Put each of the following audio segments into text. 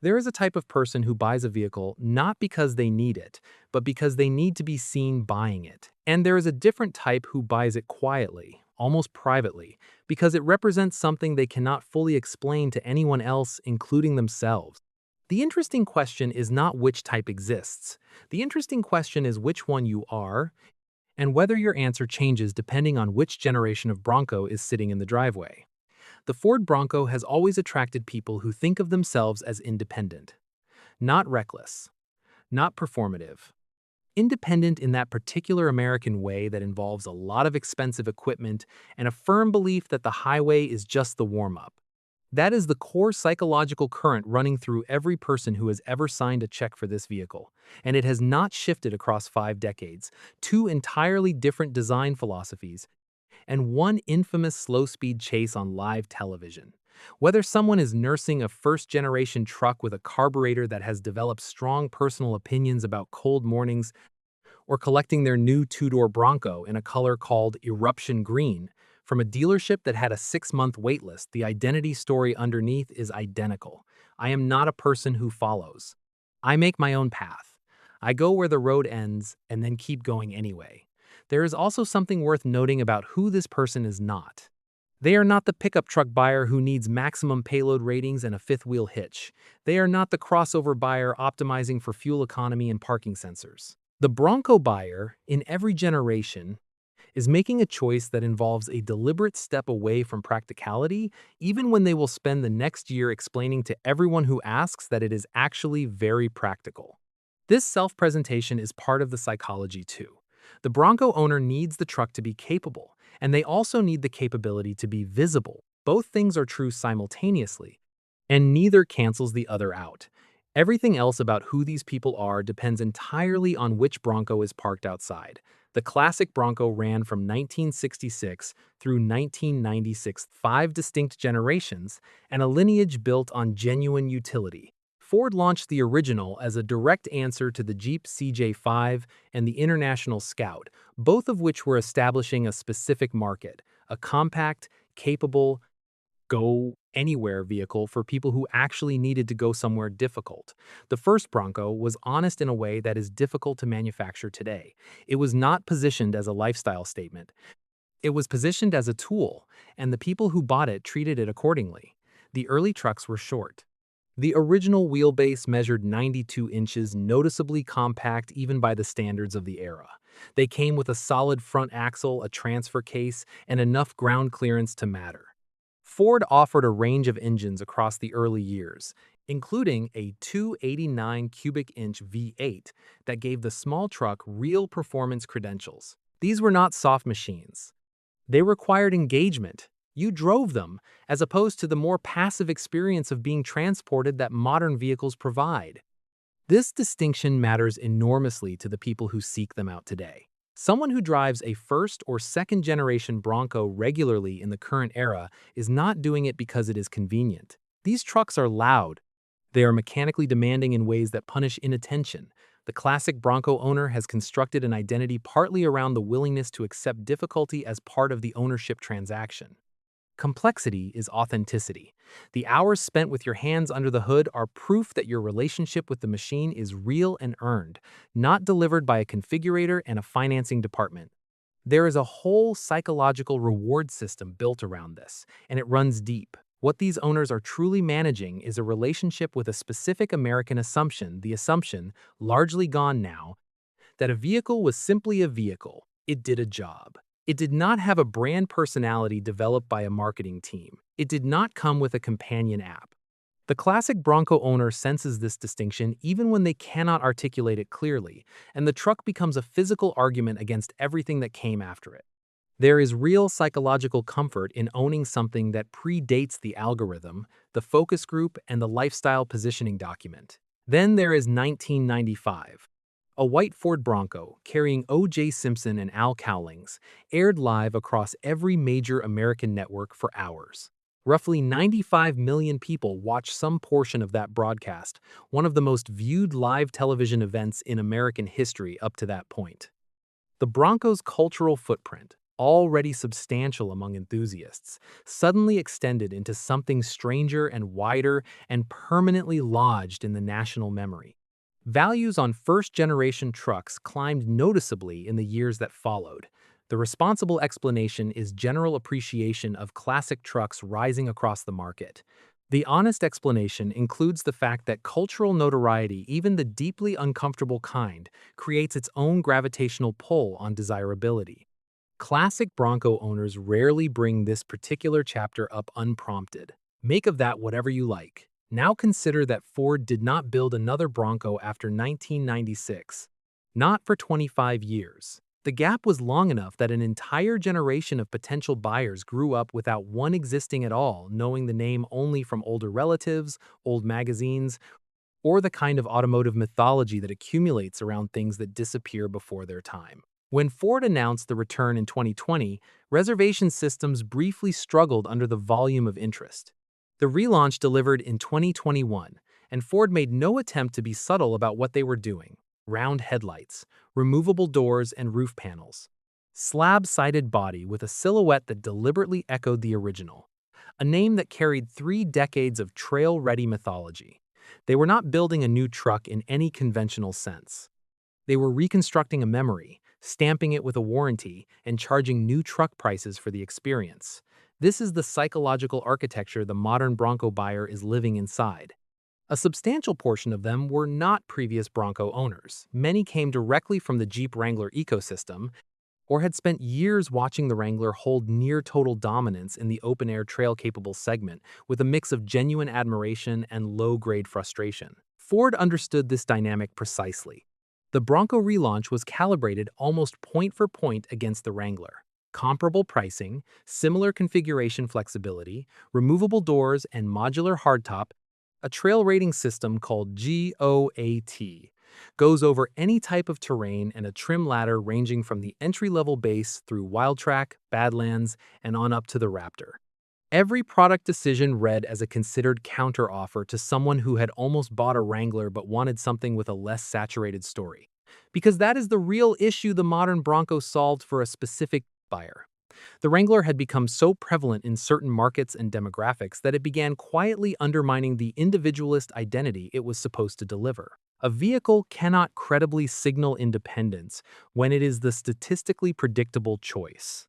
There is a type of person who buys a vehicle not because they need it, but because they need to be seen buying it. And there is a different type who buys it quietly, almost privately, because it represents something they cannot fully explain to anyone else, including themselves. The interesting question is not which type exists. The interesting question is which one you are, and whether your answer changes depending on which generation of Bronco is sitting in the driveway. The Ford Bronco has always attracted people who think of themselves as independent, not reckless, not performative. Independent in that particular American way that involves a lot of expensive equipment and a firm belief that the highway is just the warm-up. That is the core psychological current running through every person who has ever signed a check for this vehicle, and it has not shifted across 5 decades. Two entirely different design philosophies, and one infamous slow-speed chase on live television. Whether someone is nursing a first-generation truck with a carburetor that has developed strong personal opinions about cold mornings, or collecting their new two-door Bronco in a color called Eruption Green from a dealership that had a 6-month waitlist, the identity story underneath is identical. I am not a person who follows. I make my own path. I go where the road ends and then keep going anyway. There is also something worth noting about who this person is not. They are not the pickup truck buyer who needs maximum payload ratings and a fifth-wheel hitch. They are not the crossover buyer optimizing for fuel economy and parking sensors. The Bronco buyer, in every generation, is making a choice that involves a deliberate step away from practicality, even when they will spend the next year explaining to everyone who asks that it is actually very practical. This self-presentation is part of the psychology too. The Bronco owner needs the truck to be capable, and they also need the capability to be visible. Both things are true simultaneously, and neither cancels the other out. Everything else about who these people are depends entirely on which Bronco is parked outside. The classic Bronco ran from 1966 through 1996, 5 distinct generations, and a lineage built on genuine utility. Ford launched the original as a direct answer to the Jeep CJ5 and the International Scout, both of which were establishing a specific market, a compact, capable, go-anywhere vehicle for people who actually needed to go somewhere difficult. The first Bronco was honest in a way that is difficult to manufacture today. It was not positioned as a lifestyle statement. It was positioned as a tool, and the people who bought it treated it accordingly. The early trucks were short. The original wheelbase measured 92 inches, noticeably compact even by the standards of the era. They came with a solid front axle, a transfer case, and enough ground clearance to matter. Ford offered a range of engines across the early years, including a 289 cubic inch V8 that gave the small truck real performance credentials. These were not soft machines. They required engagement. You drove them, as opposed to the more passive experience of being transported that modern vehicles provide. This distinction matters enormously to the people who seek them out today. Someone who drives a first or second generation Bronco regularly in the current era is not doing it because it is convenient. These trucks are loud. They are mechanically demanding in ways that punish inattention. The classic Bronco owner has constructed an identity partly around the willingness to accept difficulty as part of the ownership transaction. Complexity is authenticity. The hours spent with your hands under the hood are proof that your relationship with the machine is real and earned, not delivered by a configurator and a financing department. There is a whole psychological reward system built around this, and it runs deep. What these owners are truly managing is a relationship with a specific American assumption, the assumption, largely gone now, that a vehicle was simply a vehicle. It did a job. It did not have a brand personality developed by a marketing team. It did not come with a companion app. The classic Bronco owner senses this distinction even when they cannot articulate it clearly, and the truck becomes a physical argument against everything that came after it. There is real psychological comfort in owning something that predates the algorithm, the focus group, and the lifestyle positioning document. Then there is 1995. A white Ford Bronco, carrying O.J. Simpson and Al Cowlings, aired live across every major American network for hours. Roughly 95 million people watched some portion of that broadcast, one of the most viewed live television events in American history up to that point. The Bronco's cultural footprint. already substantial among enthusiasts, suddenly extended into something stranger and wider and permanently lodged in the national memory. Values on first-generation trucks climbed noticeably in the years that followed. The responsible explanation is general appreciation of classic trucks rising across the market. The honest explanation includes the fact that cultural notoriety, even the deeply uncomfortable kind, creates its own gravitational pull on desirability. Classic Bronco owners rarely bring this particular chapter up unprompted. Make of that whatever you like. Now consider that Ford did not build another Bronco after 1996. Not for 25 years. The gap was long enough that an entire generation of potential buyers grew up without one existing at all, knowing the name only from older relatives, old magazines, or the kind of automotive mythology that accumulates around things that disappear before their time. When Ford announced the return in 2020, reservation systems briefly struggled under the volume of interest. The relaunch delivered in 2021, and Ford made no attempt to be subtle about what they were doing. Round headlights, removable doors and roof panels. Slab-sided body with a silhouette that deliberately echoed the original. A name that carried 3 decades of trail-ready mythology. They were not building a new truck in any conventional sense. They were reconstructing a memory, stamping it with a warranty, and charging new truck prices for the experience. This is the psychological architecture the modern Bronco buyer is living inside. A substantial portion of them were not previous Bronco owners. Many came directly from the Jeep Wrangler ecosystem or had spent years watching the Wrangler hold near-total dominance in the open-air trail-capable segment with a mix of genuine admiration and low-grade frustration. Ford understood this dynamic precisely. The Bronco relaunch was calibrated almost point for point against the Wrangler. Comparable pricing, similar configuration flexibility, removable doors, and modular hardtop. A trail rating system called GOAT goes over any type of terrain and a trim ladder ranging from the entry-level base through Wildtrak, Badlands, and on up to the Raptor. Every product decision read as a considered counteroffer to someone who had almost bought a Wrangler but wanted something with a less saturated story. Because that is the real issue the modern Bronco solved for a specific buyer. The Wrangler had become so prevalent in certain markets and demographics that it began quietly undermining the individualist identity it was supposed to deliver. A vehicle cannot credibly signal independence when it is the statistically predictable choice.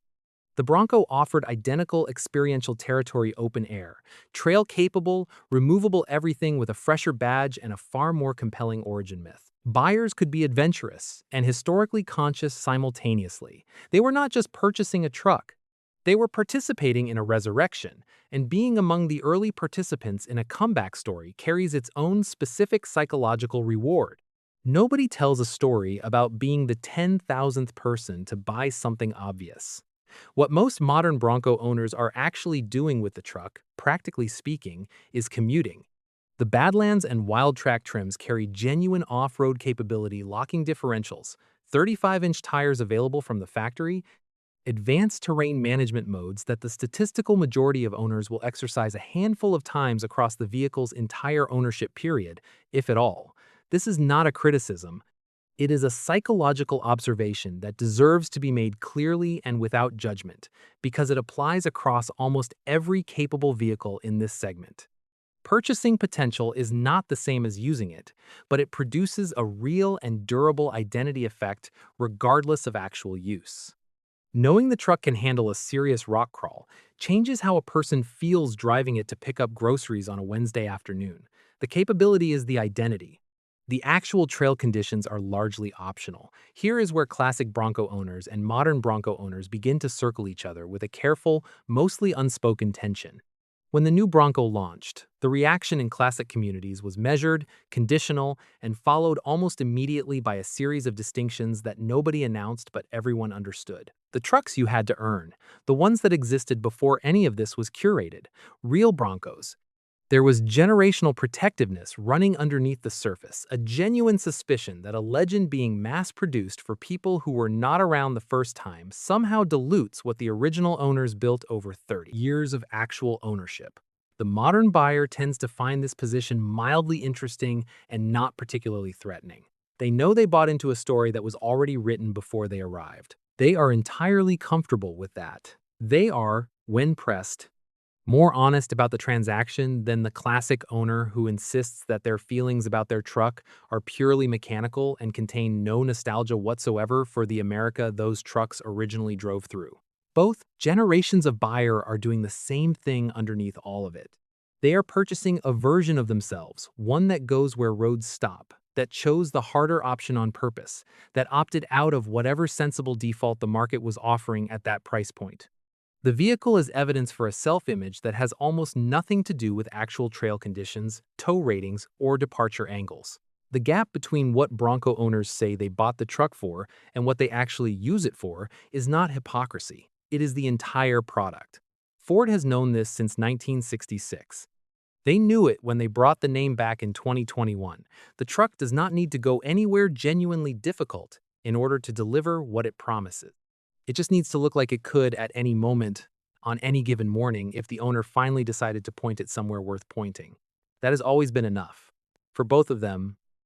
The Bronco offered identical experiential territory open air, trail-capable, removable everything with a fresher badge and a far more compelling origin myth. Buyers could be adventurous and historically conscious simultaneously. They were not just purchasing a truck. They were participating in a resurrection, and being among the early participants in a comeback story carries its own specific psychological reward. Nobody tells a story about being the 10,000th person to buy something obvious. What most modern Bronco owners are actually doing with the truck, practically speaking, is commuting. The Badlands and Wildtrak trims carry genuine off-road capability, locking differentials, 35-inch tires available from the factory, advanced terrain management modes that the statistical majority of owners will exercise a handful of times across the vehicle's entire ownership period, if at all. This is not a criticism. It is a psychological observation that deserves to be made clearly and without judgment, because it applies across almost every capable vehicle in this segment. Purchasing potential is not the same as using it, but it produces a real and durable identity effect regardless of actual use. Knowing the truck can handle a serious rock crawl changes how a person feels driving it to pick up groceries on a Wednesday afternoon. The capability is the identity. The actual trail conditions are largely optional. Here is where classic Bronco owners and modern Bronco owners begin to circle each other with a careful, mostly unspoken tension. When the new Bronco launched, the reaction in classic communities was measured, conditional, and followed almost immediately by a series of distinctions that nobody announced but everyone understood. The trucks you had to earn, the ones that existed before any of this was curated, real Broncos. There was generational protectiveness running underneath the surface, a genuine suspicion that a legend being mass-produced for people who were not around the first time somehow dilutes what the original owners built over 30 years of actual ownership. The modern buyer tends to find this position mildly interesting and not particularly threatening. They know they bought into a story that was already written before they arrived. They are entirely comfortable with that. They are, when pressed, more honest about the transaction than the classic owner who insists that their feelings about their truck are purely mechanical and contain no nostalgia whatsoever for the America those trucks originally drove through. Both generations of buyer are doing the same thing underneath all of it. They are purchasing a version of themselves, one that goes where roads stop, that chose the harder option on purpose, that opted out of whatever sensible default the market was offering at that price point. The vehicle is evidence for a self-image that has almost nothing to do with actual trail conditions, tow ratings, or departure angles. The gap between what Bronco owners say they bought the truck for and what they actually use it for is not hypocrisy. It is the entire product. Ford has known this since 1966. They knew it when they brought the name back in 2021. The truck does not need to go anywhere genuinely difficult in order to deliver what it promises. It just needs to look like it could at any moment, on any given morning, if the owner finally decided to point it somewhere worth pointing. That has always been enough. For both of them,